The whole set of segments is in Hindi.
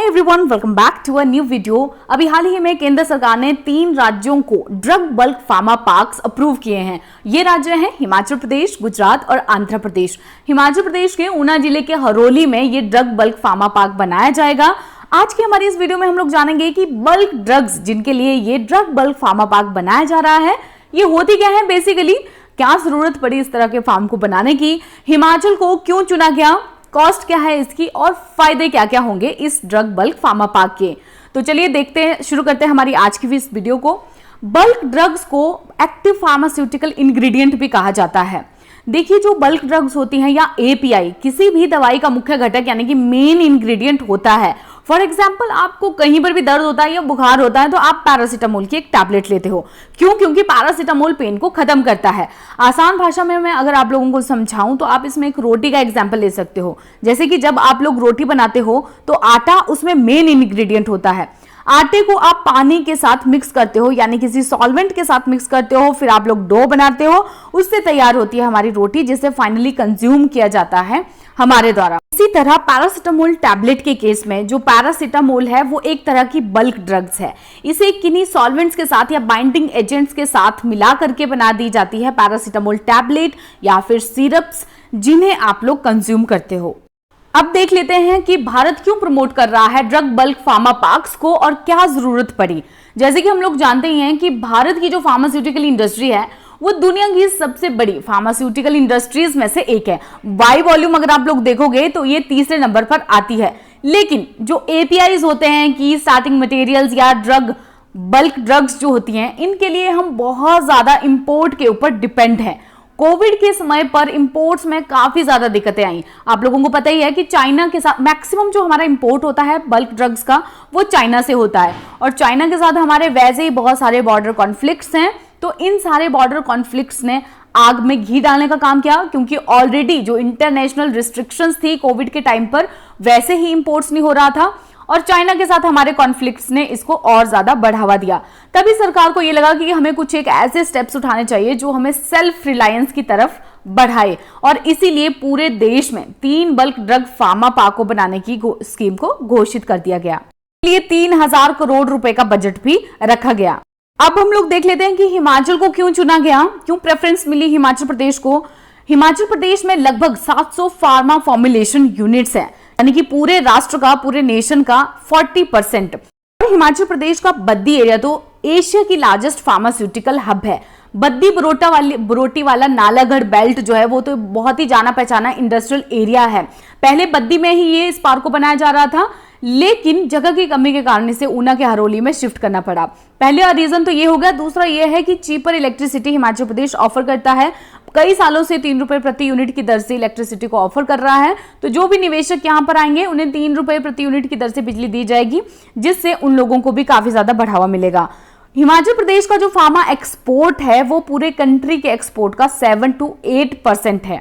Hi everyone, welcome back to a new video. अभी हाल ही में केंद्र सरकार ने 3 राज्यों को drug bulk pharma parks approve किए हैं। ये राज्य हैं हिमाचल प्रदेश, गुजरात और आंध्र प्रदेश। हिमाचल प्रदेश के ऊना जिले के हरोली में ये ड्रग बल्क फार्मा पार्क बनाया जाएगा। आज की हमारी इस वीडियो में हम लोग जानेंगे कि बल्क ड्रग्स जिनके लिए ये ड्रग बल्क फार्मा पार्क बनाया जा रहा है, ये होती क्या है बेसिकली, क्या जरूरत पड़ी इस तरह के फार्म को बनाने की, हिमाचल को क्यों चुना गया, कॉस्ट क्या है इसकी और फायदे क्या क्या होंगे इस ड्रग बल्क फार्मा पार्क के। तो चलिए देखते हैं, शुरू करते हैं हमारी आज की इस वीडियो को। बल्क ड्रग्स को एक्टिव फार्मास्यूटिकल इंग्रेडिएंट भी कहा जाता है। देखिए, जो बल्क ड्रग्स होती हैं या एपीआई किसी भी दवाई का मुख्य घटक यानी कि मेन इंग्रेडिएंट होता है। फॉर एग्जाम्पल, आपको कहीं पर भी दर्द होता है या बुखार होता है तो आप पैरासीटामोल की एक टैबलेट लेते हो। क्यों? क्योंकि पैरासीटामोल पेन को खत्म करता है। आसान भाषा में मैं अगर आप लोगों को समझाऊं तो आप इसमें एक रोटी का एग्जाम्पल ले सकते हो। जैसे कि जब आप लोग रोटी बनाते हो तो आटा उसमें मेन इंग्रेडिएंट होता है। आटे को आप पानी के साथ मिक्स करते हो यानी किसी सॉल्वेंट के साथ मिक्स करते हो, फिर आप लोग डो बनाते हो, उससे तैयार होती है हमारी रोटी, जिसे फाइनली कंज्यूम किया जाता है हमारे द्वारा। इसी तरह पैरासीटामोल टैबलेट के केस में जो पैरासीटामोल है वो एक तरह की बल्क ड्रग्स है। इसे किन्हीं सॉल्वेंट्स के साथ या बाइंडिंग एजेंट्स के साथ मिला करके बना दी जाती है पैरासीटामोल टैबलेट या फिर सिरप्स, जिन्हें आप लोग कंज्यूम करते हो। अब देख लेते हैं कि भारत क्यों प्रमोट कर रहा है ड्रग बल्क फार्मा पार्क्स को और क्या जरूरत पड़ी। जैसे कि हम लोग जानते ही हैं कि भारत की जो फार्मास्यूटिकल इंडस्ट्री है वो दुनिया की सबसे बड़ी फार्मास्यूटिकल इंडस्ट्रीज में से एक है। बाई वॉल्यूम अगर आप लोग देखोगे तो ये तीसरे नंबर पर आती है। लेकिन जो एपीआईज होते हैं कि स्टार्टिंग मटेरियल्स या ड्रग बल्क ड्रग्स जो होती हैं, इनके लिए हम बहुत ज्यादा इंपोर्ट के ऊपर डिपेंड हैं। कोविड के समय पर इंपोर्ट्स में काफी ज्यादा दिक्कतें आई। आप लोगों को पता ही है कि चाइना के साथ मैक्सिमम जो हमारा इंपोर्ट होता है बल्क ड्रग्स का वो चाइना से होता है, और चाइना के साथ हमारे वैसे ही बहुत सारे बॉर्डर कॉन्फ्लिक्ट्स हैं। तो इन सारे बॉर्डर कॉन्फ्लिक्ट्स ने आग में घी डालने का काम किया, क्योंकि ऑलरेडी जो इंटरनेशनल रिस्ट्रिक्शंस थी कोविड के टाइम पर वैसे ही इंपोर्ट्स नहीं हो रहा था, और चाइना के साथ हमारे कॉन्फ्लिक्ट्स ने इसको और ज्यादा बढ़ावा दिया। तभी सरकार को यह लगा कि हमें कुछ एक ऐसे स्टेप्स उठाने चाहिए जो हमें सेल्फ रिलायंस की तरफ बढ़ाए, और इसीलिए पूरे देश में 3 बल्क ड्रग फार्मा पार्क को बनाने की स्कीम को घोषित कर दिया गया। इसलिए 3000 करोड़ रुपए का बजट भी रखा गया। अब हम लोग देख लेते हैं कि हिमाचल को क्यों चुना गया, क्यों प्रेफरेंस मिली हिमाचल प्रदेश को। हिमाचल प्रदेश में लगभग 700 फार्मा फॉर्मुलेशन यूनिट्स हैं, यानी कि पूरे राष्ट्र का, पूरे नेशन का 40%। और हिमाचल प्रदेश का बद्दी एरिया तो एशिया की लार्जेस्ट फार्मास्यूटिकल हब है। बद्दी बरोटी वाला नालागढ़ बेल्ट जो है वो तो बहुत ही जाना पहचाना इंडस्ट्रियल एरिया है। पहले बद्दी में ही ये इस पार्क को बनाया जा रहा था, लेकिन जगह की कमी के कारण इसे ऊना के हरोली में शिफ्ट करना पड़ा। पहले रीजन तो ये हो गया। दूसरा ये है कि cheaper electricity Himachal Pradesh offer करता है। कई सालों से 3 रुपए प्रति यूनिट की दर से इलेक्ट्रिसिटी को ऑफर कर रहा है। तो जो भी निवेशक यहाँ पर आएंगे उन्हें 3 रुपए प्रति यूनिट की दर से बिजली दी जाएगी, जिससे उन लोगों को भी काफी ज्यादा बढ़ावा मिलेगा। हिमाचल प्रदेश का जो फार्मा एक्सपोर्ट है वो पूरे कंट्री के एक्सपोर्ट का 7 to 8% है।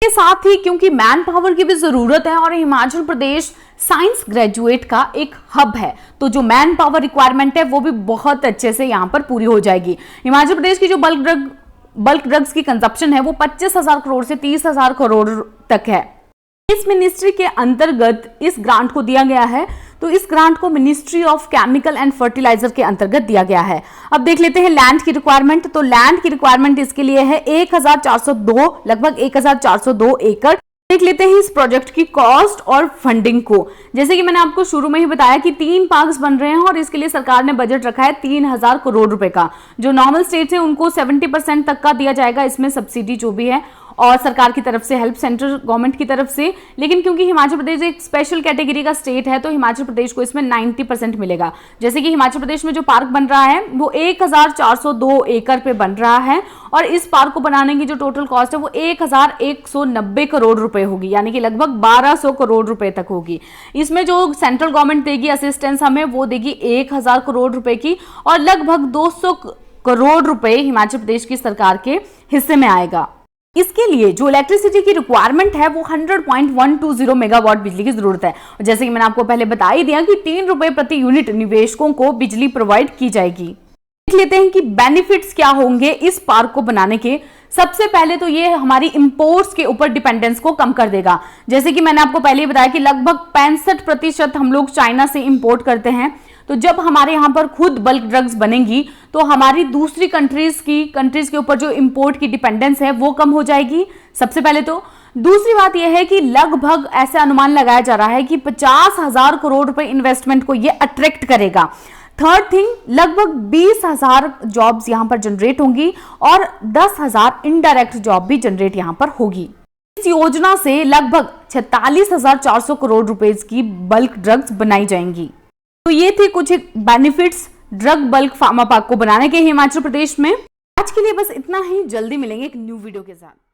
के साथ ही क्योंकि मैन पावर की भी जरूरत है और हिमाचल प्रदेश साइंस ग्रेजुएट का एक हब है, तो जो मैन पावर रिक्वायरमेंट है वो भी बहुत अच्छे से यहाँ पर पूरी हो जाएगी। हिमाचल प्रदेश की जो बल्क ड्रग्स की कंजप्शन है वो 25,000 करोड़ से 30,000 करोड़ तक है। इस मिनिस्ट्री के अंतर्गत इस ग्रांट को दिया गया है, तो इस ग्रांट को ministry of chemical and fertilizer के अंतर्गत दिया गया है। अब देख लेते हैं लैंड की रिक्वायरमेंट। तो लैंड की रिक्वायरमेंट इसके लिए है 1402, लगभग 1402 एकड़। देख लेते हैं इस प्रोजेक्ट की कॉस्ट और फंडिंग को। जैसे कि मैंने आपको शुरू में ही बताया कि 3 पार्क्स बन रहे हैं और इसके लिए सरकार ने बजट रखा है 3000 करोड़ रुपए का। जो नॉर्मल स्टेट्स है उनको 70% तक का दिया जाएगा इसमें सब्सिडी जो भी है, और सरकार की तरफ से हेल्प, सेंट्रल गवर्नमेंट की तरफ से। लेकिन क्योंकि हिमाचल प्रदेश एक स्पेशल कैटेगरी का स्टेट है तो हिमाचल प्रदेश को इसमें 90% मिलेगा। जैसे कि हिमाचल प्रदेश में जो पार्क बन रहा है वो 1402 एकड़ पे बन रहा है, और इस पार्क को बनाने की जो टोटल कॉस्ट है वो 1190 करोड़ रुपए होगी, यानी कि लगभग 1200 करोड़ रुपए तक होगी। इसमें जो सेंट्रल गवर्नमेंट देगी असिस्टेंस हमें वो देगी 1000 करोड़ रुपए की, और लगभग 200 करोड़ रुपए हिमाचल प्रदेश की सरकार के हिस्से में आएगा। इसके लिए जो इलेक्ट्रिसिटी की रिक्वायरमेंट है वो 100.120 मेगावाट बिजली की जरूरत है। जैसे कि मैंने आपको पहले बता ही दिया कि 3 रुपए प्रति यूनिट निवेशकों को बिजली प्रोवाइड की जाएगी। देख लेते हैं कि बेनिफिट्स क्या होंगे इस पार्क को बनाने के। सबसे पहले तो ये हमारी इंपोर्ट्स के ऊपर डिपेंडेंस को कम कर देगा। जैसे कि मैंने आपको पहले ही बताया कि लगभग 65% हम लोग चाइना से इंपोर्ट करते हैं। तो जब हमारे यहाँ पर खुद बल्क ड्रग्स बनेंगी तो हमारी दूसरी कंट्रीज के ऊपर जो इंपोर्ट की डिपेंडेंस है वो कम हो जाएगी, सबसे पहले तो। दूसरी बात यह है कि लगभग ऐसे अनुमान लगाया जा रहा है कि 50,000 करोड़ रुपए इन्वेस्टमेंट को ये अट्रैक्ट करेगा। थर्ड थिंग, लगभग 20,000 जॉब्स यहां पर जनरेट होंगी और 10,000 इनडायरेक्ट जॉब भी जनरेट यहां पर होगी। इस योजना से लगभग 46,400 करोड़ रुपए की बल्क ड्रग्स बनाई जाएंगी। तो ये थे कुछ benefits drug bulk pharma park को बनाने के हिमाचल प्रदेश में। आज के लिए बस इतना ही, जल्दी मिलेंगे एक न्यू वीडियो के साथ।